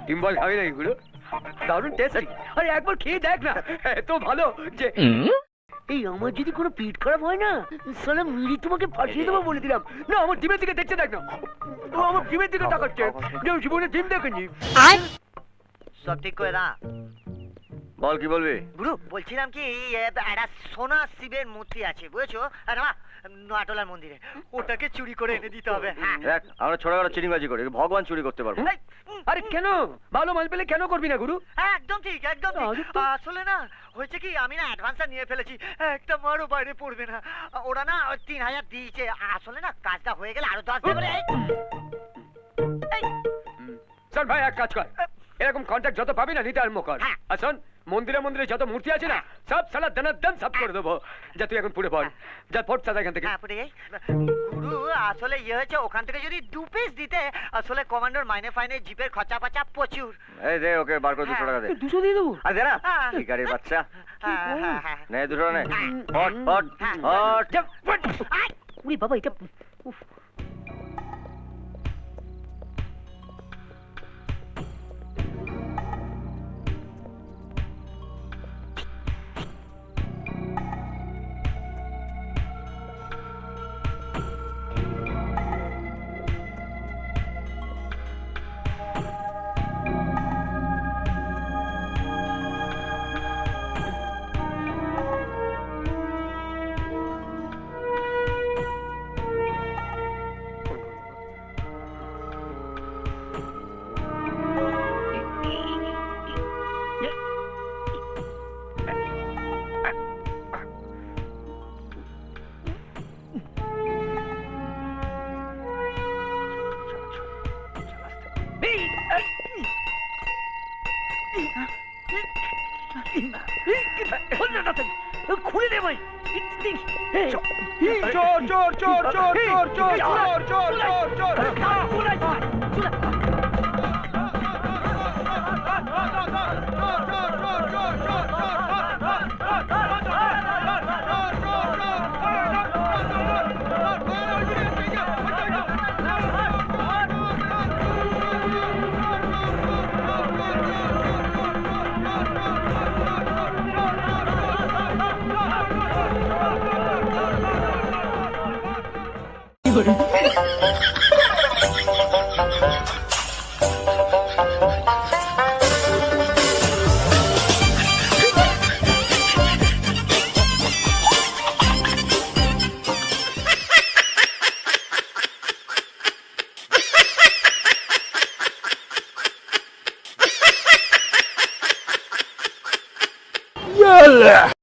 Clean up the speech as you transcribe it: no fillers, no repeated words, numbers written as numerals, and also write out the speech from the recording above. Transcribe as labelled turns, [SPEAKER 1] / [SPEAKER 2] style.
[SPEAKER 1] ডিম বল খাবি নাকি গুলো? দারুণ টেস্টি। আরে একবার খেয়ে দেখ না, এত ভালো যে এই আমার যদি কোনো পেট খারাপ হয় না, সালা মিরি তোমাকে ফাঁসিয়ে দেবো বলে দিলাম। না আমার ডিমের দিকে দেখছে, দেখ না, ও আমার ডিমের দিকে তাকাচ্ছে, যে জীবনে ডিম দেখেনি।
[SPEAKER 2] সব ঠিক করে না।
[SPEAKER 1] বল কি বলবি?
[SPEAKER 2] গুরু বলছিলাম কি, একটা সোনা শিবের মূর্তি আছে বুঝেছো, নয়াটোলার মন্দিরে, ওটাকে চুরি করে এনে দিতে হবে।
[SPEAKER 1] দেখ আমরা ছোটখাটো চিনিবাজি করি, ভগবান চুরি করতে পারবো? আরে কেন, ভালো মাল পেলে কেন করবি না গুরু?
[SPEAKER 2] হ্যাঁ একদম ঠিক, একদম ঠিক। আসলে না হয়েছে কি, আমি না অ্যাডভান্সটা নিয়ে ফেলেছি, একটা মারও বাইরে পড়বে না। ওরা না 3000 দিয়েছে, আসলে না কাজটা হয়ে গেলে আরো 10 দেবে।
[SPEAKER 1] চল ভাই এক কাজ কর, এরকম কন্ট্যাক্ট যত পাবি না নিতে আরম্ভ কর। আর শোন, মন্দিরে মন্দিরে যত মূর্তি আছে না, সব সালা দানাদান সব করে দেবো। যা তুই এখন পুড়ে পড়, যা ফোট সাদা এখান থেকে।
[SPEAKER 2] গুরু আসলে ইয়ে হয়েছে, ওখান থেকে যদি 2 পিস দিতে, আসলে কমান্ডার মাইনে ফাইনে জিপের খরচা পাচা প্রচুর।
[SPEAKER 1] এই দে ওকে বার করে 200 টাকা দে। 200 দিয়ে দেবো? আরে দে না, ভিখারির বাচ্চা। নে 200 নে। ফট ফট ফট। উনি বাবা এটা উফ। খুলে দে ভাই। চোর চোর চোর চোর চোর চোর চোর চোর চোর